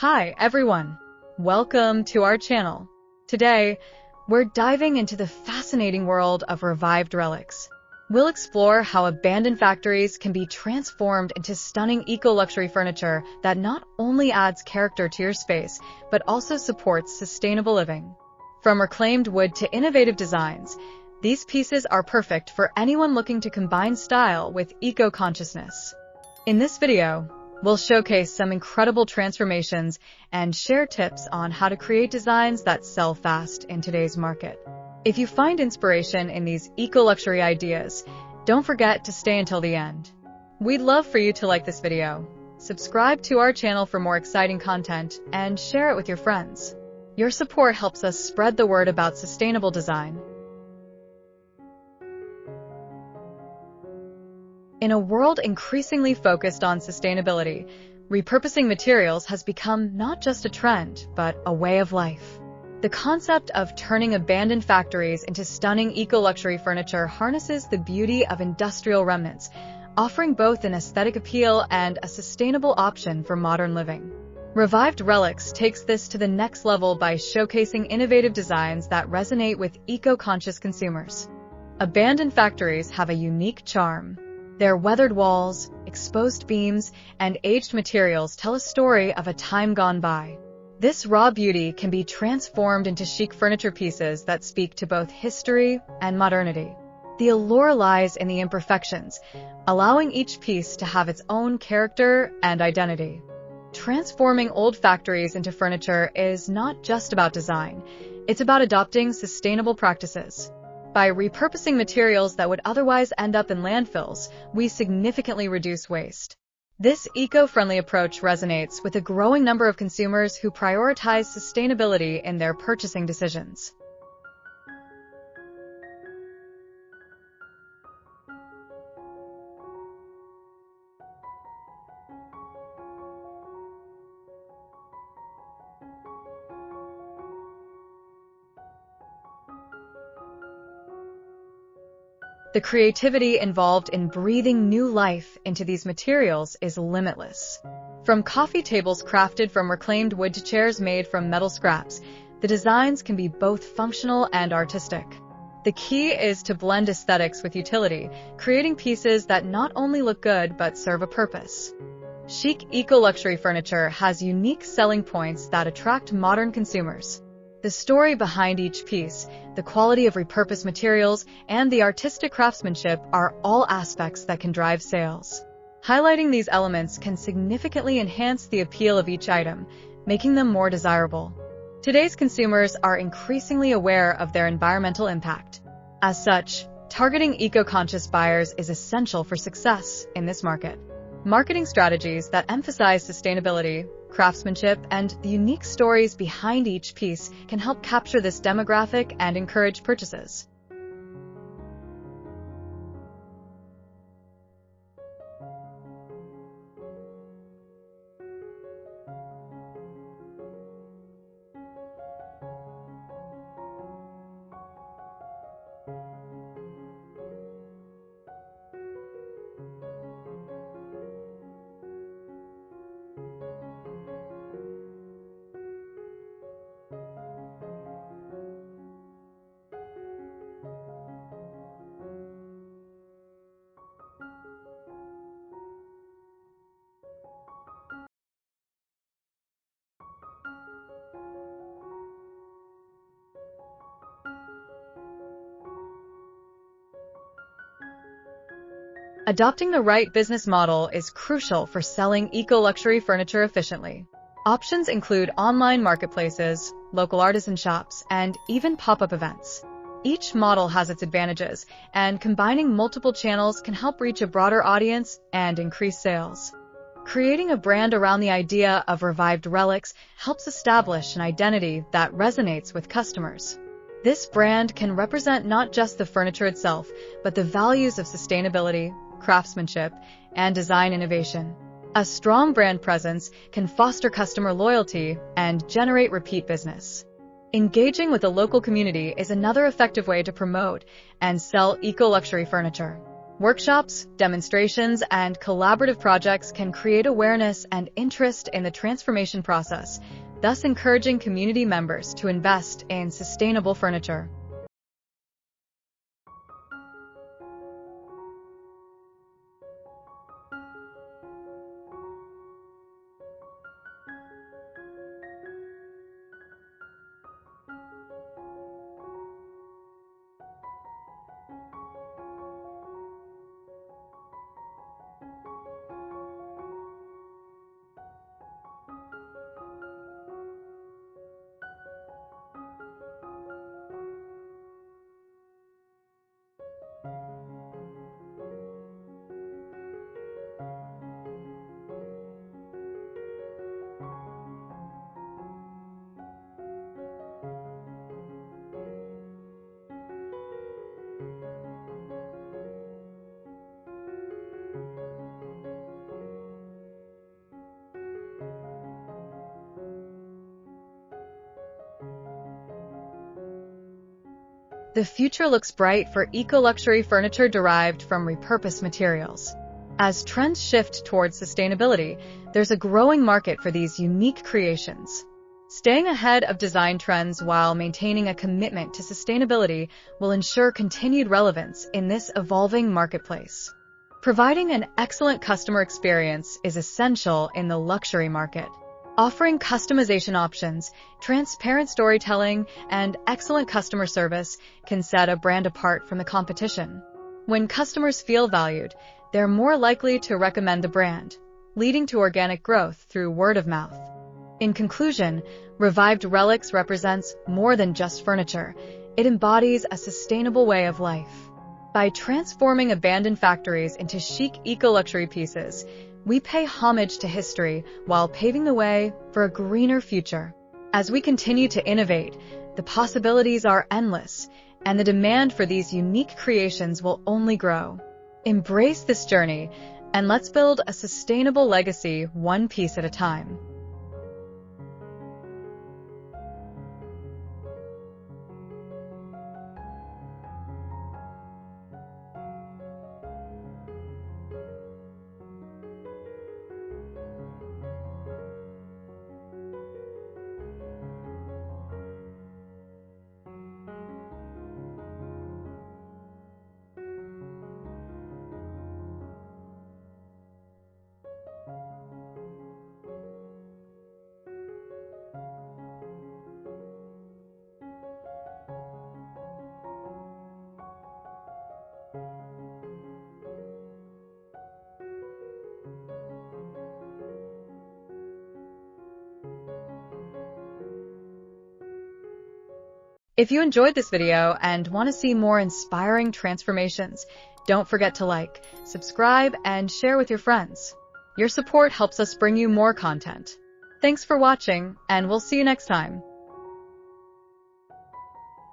Hi everyone, welcome to our channel. Today, we're diving into the fascinating world of revived relics. We'll explore how abandoned factories can be transformed into stunning eco-luxury furniture that not only adds character to your space, but also supports sustainable living. From reclaimed wood to innovative designs, these pieces are perfect for anyone looking to combine style with eco-consciousness. In this video, we'll showcase some incredible transformations and share tips on how to create designs that sell fast in today's market. If you find inspiration in these eco-luxury ideas, don't forget to stay until the end. We'd love for you to like this video, subscribe to our channel for more exciting content, and share it with your friends. Your support helps us spread the word about sustainable design. In a world increasingly focused on sustainability, repurposing materials has become not just a trend, but a way of life. The concept of turning abandoned factories into stunning eco-luxury furniture harnesses the beauty of industrial remnants, offering both an aesthetic appeal and a sustainable option for modern living. Revived Relics takes this to the next level by showcasing innovative designs that resonate with eco-conscious consumers. Abandoned factories have a unique charm. Their weathered walls, exposed beams, and aged materials tell a story of a time gone by. This raw beauty can be transformed into chic furniture pieces that speak to both history and modernity. The allure lies in the imperfections, allowing each piece to have its own character and identity. Transforming old factories into furniture is not just about design, it's about adopting sustainable practices. By repurposing materials that would otherwise end up in landfills, we significantly reduce waste. This eco-friendly approach resonates with a growing number of consumers who prioritize sustainability in their purchasing decisions. The creativity involved in breathing new life into these materials is limitless. From coffee tables crafted from reclaimed wood to chairs made from metal scraps, the designs can be both functional and artistic. The key is to blend aesthetics with utility, creating pieces that not only look good but serve a purpose. Chic Eco Luxury Furniture has unique selling points that attract modern consumers. The story behind each piece, the quality of repurposed materials, and the artistic craftsmanship are all aspects that can drive sales. Highlighting these elements can significantly enhance the appeal of each item, making them more desirable. Today's consumers are increasingly aware of their environmental impact. As such, targeting eco-conscious buyers is essential for success in this market. Marketing strategies that emphasize sustainability, craftsmanship, and the unique stories behind each piece can help capture this demographic and encourage purchases. Adopting the right business model is crucial for selling eco-luxury furniture efficiently. Options include online marketplaces, local artisan shops, and even pop-up events. Each model has its advantages, and combining multiple channels can help reach a broader audience and increase sales. Creating a brand around the idea of revived relics helps establish an identity that resonates with customers. This brand can represent not just the furniture itself, but the values of sustainability, craftsmanship, and design innovation. A strong brand presence can foster customer loyalty and generate repeat business. Engaging with the local community is another effective way to promote and sell eco-luxury furniture. Workshops, demonstrations, and collaborative projects can create awareness and interest in the transformation process, thus encouraging community members to invest in sustainable furniture. The future looks bright for eco-luxury furniture derived from repurposed materials. As trends shift towards sustainability, there's a growing market for these unique creations. Staying ahead of design trends while maintaining a commitment to sustainability will ensure continued relevance in this evolving marketplace. Providing an excellent customer experience is essential in the luxury market. Offering customization options, transparent storytelling, and excellent customer service can set a brand apart from the competition. When customers feel valued, they're more likely to recommend the brand, leading to organic growth through word of mouth. In conclusion, Revived Relics represents more than just furniture. It embodies a sustainable way of life. By transforming abandoned factories into chic eco-luxury pieces, we pay homage to history while paving the way for a greener future. As we continue to innovate, the possibilities are endless, and the demand for these unique creations will only grow. Embrace this journey, and let's build a sustainable legacy one piece at a time. If you enjoyed this video and want to see more inspiring transformations, don't forget to like, subscribe, and share with your friends. Your support helps us bring you more content. Thanks for watching, and we'll see you next time.